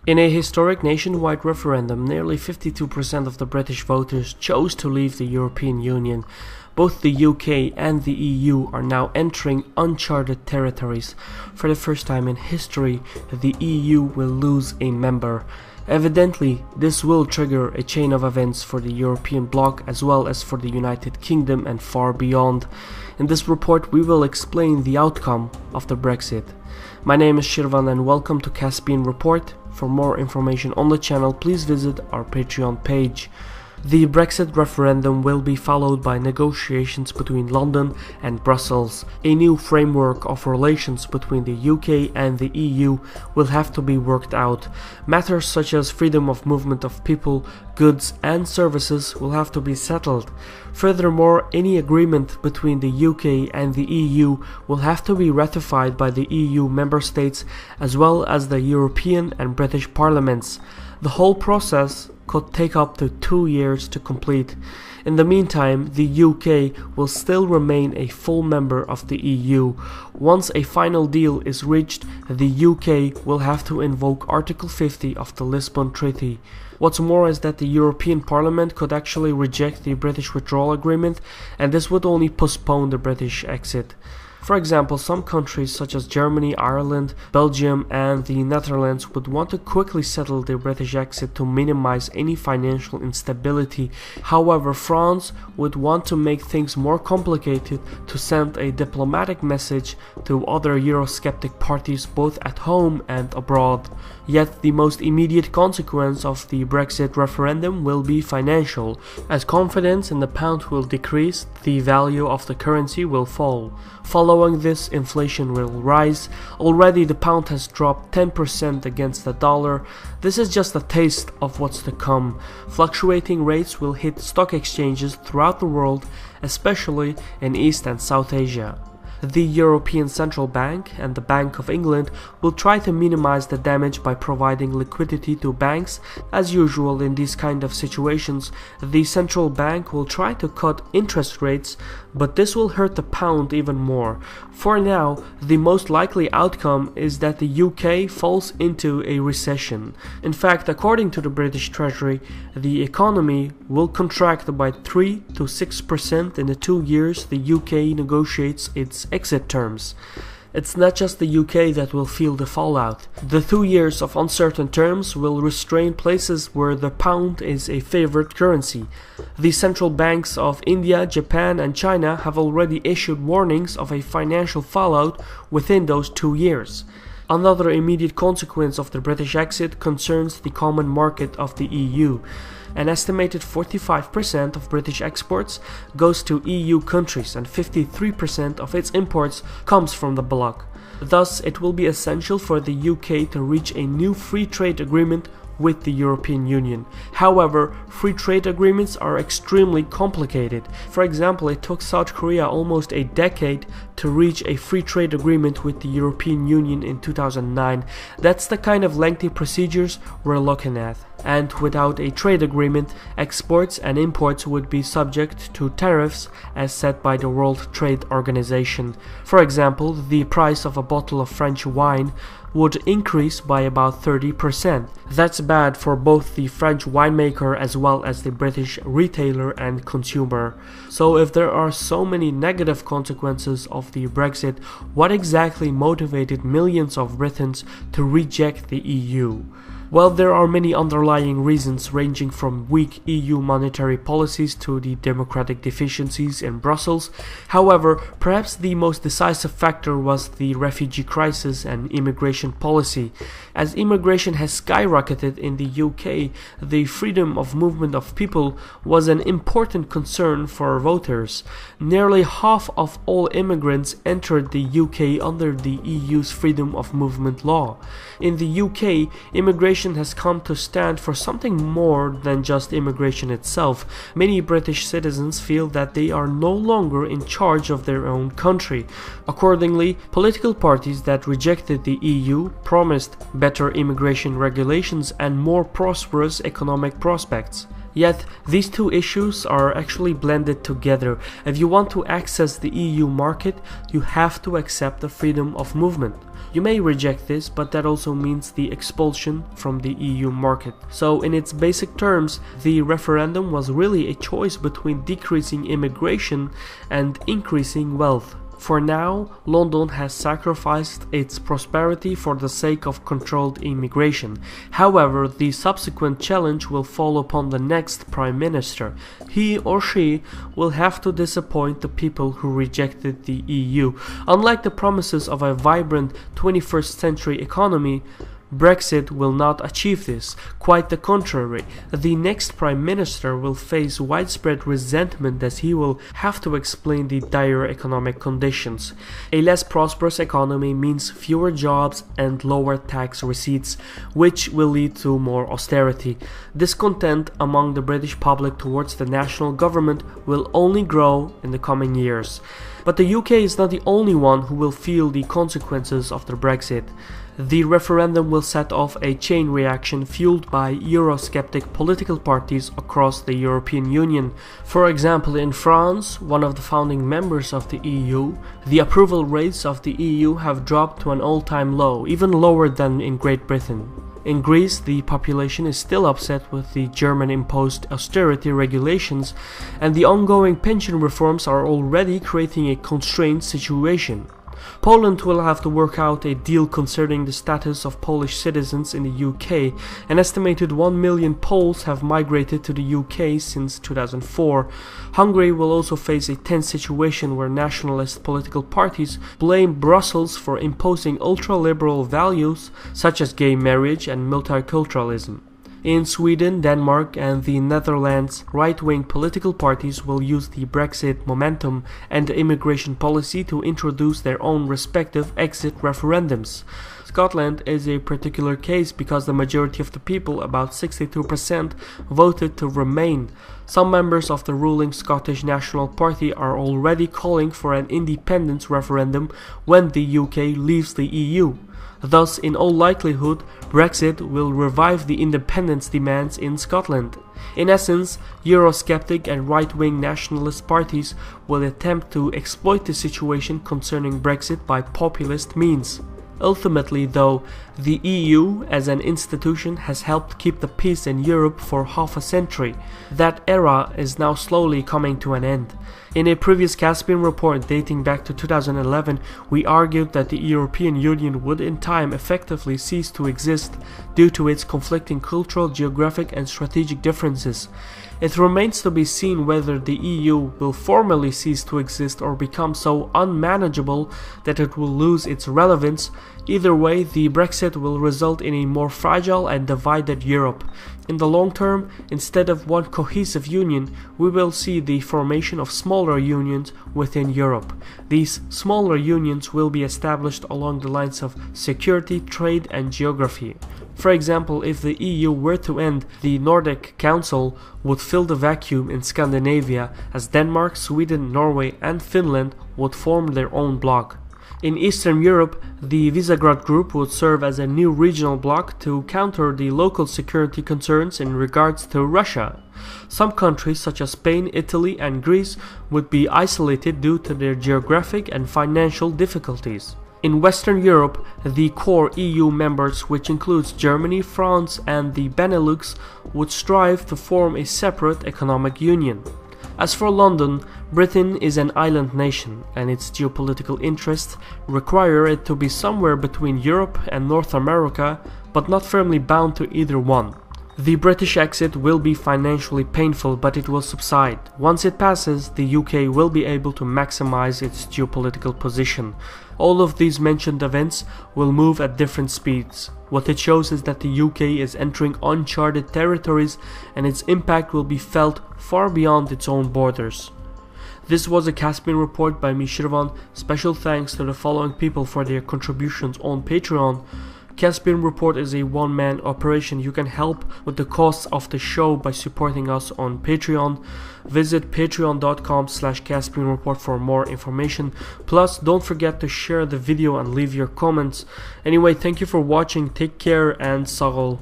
In a historic nationwide referendum, nearly 52% of the British voters chose to leave the European Union. Both the UK and the EU are now entering uncharted territories. For the first time in history, the EU will lose a member. Evidently, this will trigger a chain of events for the European bloc as well as for the United Kingdom and far beyond. In this report, we will explain the outcome of the Brexit. My name is Shirvan and welcome to Caspian Report. For more information on the channel, please visit our Patreon page. The Brexit referendum will be followed by negotiations between London and Brussels. A new framework of relations between the UK and the EU will have to be worked out. Matters such as freedom of movement of people, goods and services will have to be settled. Furthermore, any agreement between the UK and the EU will have to be ratified by the EU member states as well as the European and British parliaments. The whole process could take up to 2 years to complete. In the meantime, the UK will still remain a full member of the EU. Once a final deal is reached, the UK will have to invoke Article 50 of the Lisbon Treaty. What's more is that the European Parliament could actually reject the British withdrawal agreement, and this would only postpone the British exit. For example, some countries such as Germany, Ireland, Belgium and the Netherlands would want to quickly settle the British exit to minimize any financial instability. However, France would want to make things more complicated to send a diplomatic message to other Eurosceptic parties both at home and abroad. Yet the most immediate consequence of the Brexit referendum will be financial. As confidence in the pound will decrease, the value of the currency will fall. Following this, inflation will rise. Already the pound has dropped 10% against the dollar. This is just a taste of what's to come. Fluctuating rates will hit stock exchanges throughout the world, especially in East and South Asia. The European Central Bank and the Bank of England will try to minimize the damage by providing liquidity to banks. As usual in these kind of situations, the central bank will try to cut interest rates, but this will hurt the pound even more. For now, the most likely outcome is that the UK falls into a recession. In fact, according to the British Treasury, the economy will contract by 3 to 6% in the 2 years the UK negotiates its exit terms. It's not just the UK that will feel the fallout. The 2 years of uncertain terms will restrain places where the pound is a favorite currency. The central banks of India, Japan and China have already issued warnings of a financial fallout within those 2 years. Another immediate consequence of the British exit concerns the common market of the EU. An estimated 45% of British exports goes to EU countries and 53% of its imports comes from the bloc. Thus, it will be essential for the UK to reach a new free trade agreement with the European Union. However, free trade agreements are extremely complicated. For example, it took South Korea almost a decade to reach a free trade agreement with the European Union in 2009. That's the kind of lengthy procedures we're looking at. And without a trade agreement, exports and imports would be subject to tariffs as set by the World Trade Organization. For example, the price of a bottle of French wine would increase by about 30%. That's bad for both the French winemaker as well as the British retailer and consumer. So if there are so many negative consequences of the Brexit, what exactly motivated millions of Britons to reject the EU? Well, there are many underlying reasons ranging from weak EU monetary policies to the democratic deficiencies in Brussels. However, perhaps the most decisive factor was the refugee crisis and immigration policy. As immigration has skyrocketed in the UK, the freedom of movement of people was an important concern for voters. Nearly half of all immigrants entered the UK under the EU's freedom of movement law. In the UK, immigration has come to stand for something more than just immigration itself. Many British citizens feel that they are no longer in charge of their own country. Accordingly, political parties that rejected the EU promised better immigration regulations and more prosperous economic prospects. Yet, these two issues are actually blended together. If you want to access the EU market, you have to accept the freedom of movement. You may reject this, but that also means the expulsion from the EU market. So in its basic terms, the referendum was really a choice between decreasing immigration and increasing wealth. For now, London has sacrificed its prosperity for the sake of controlled immigration. However, the subsequent challenge will fall upon the next Prime Minister. He or she will have to disappoint the people who rejected the EU. Unlike the promises of a vibrant 21st century economy, Brexit will not achieve this. Quite the contrary. The next Prime Minister will face widespread resentment as he will have to explain the dire economic conditions. A less prosperous economy means fewer jobs and lower tax receipts, which will lead to more austerity. Discontent among the British public towards the national government will only grow in the coming years. But the UK is not the only one who will feel the consequences of the Brexit. The referendum will set off a chain reaction fueled by Eurosceptic political parties across the European Union. For example, in France, one of the founding members of the EU, the approval rates of the EU have dropped to an all-time low, even lower than in Great Britain. In Greece, the population is still upset with the German-imposed austerity regulations, and the ongoing pension reforms are already creating a constrained situation. Poland will have to work out a deal concerning the status of Polish citizens in the UK. An estimated 1 million Poles have migrated to the UK since 2004. Hungary will also face a tense situation where nationalist political parties blame Brussels for imposing ultra-liberal values such as gay marriage and multiculturalism. In Sweden, Denmark and the Netherlands, right-wing political parties will use the Brexit momentum and immigration policy to introduce their own respective exit referendums. Scotland is a particular case because the majority of the people, about 62%, voted to remain. Some members of the ruling Scottish National Party are already calling for an independence referendum when the UK leaves the EU. Thus, in all likelihood, Brexit will revive the independence demands in Scotland. In essence, Eurosceptic and right-wing nationalist parties will attempt to exploit the situation concerning Brexit by populist means. Ultimately, though, the EU as an institution has helped keep the peace in Europe for half a century. That era is now slowly coming to an end. In a previous Caspian report dating back to 2011, we argued that the European Union would in time effectively cease to exist due to its conflicting cultural, geographic and strategic differences. It remains to be seen whether the EU will formally cease to exist or become so unmanageable that it will lose its relevance. Either way, the Brexit will result in a more fragile and divided Europe. In the long term, instead of one cohesive union, we will see the formation of smaller unions within Europe. These smaller unions will be established along the lines of security, trade and geography. For example, if the EU were to end, the Nordic Council would fill the vacuum in Scandinavia, as Denmark, Sweden, Norway and Finland would form their own bloc. In Eastern Europe, the Visegrad Group would serve as a new regional bloc to counter the local security concerns in regards to Russia. Some countries such as Spain, Italy and Greece would be isolated due to their geographic and financial difficulties. In Western Europe, the core EU members, which includes Germany, France and the Benelux, would strive to form a separate economic union. As for London, Britain is an island nation, and its geopolitical interests require it to be somewhere between Europe and North America, but not firmly bound to either one. The British exit will be financially painful, but it will subside. Once it passes, the UK will be able to maximize its geopolitical position. All of these mentioned events will move at different speeds. What it shows is that the UK is entering uncharted territories, and its impact will be felt far beyond its own borders. This was a Caspian report by me, Shirvan. Special thanks to the following people for their contributions on Patreon. Caspian Report is a one-man operation. You can help with the costs of the show by supporting us on Patreon. Visit patreon.com/Caspian Report for more information. Plus, don't forget to share the video and leave your comments. Anyway, thank you for watching. Take care and Sarol.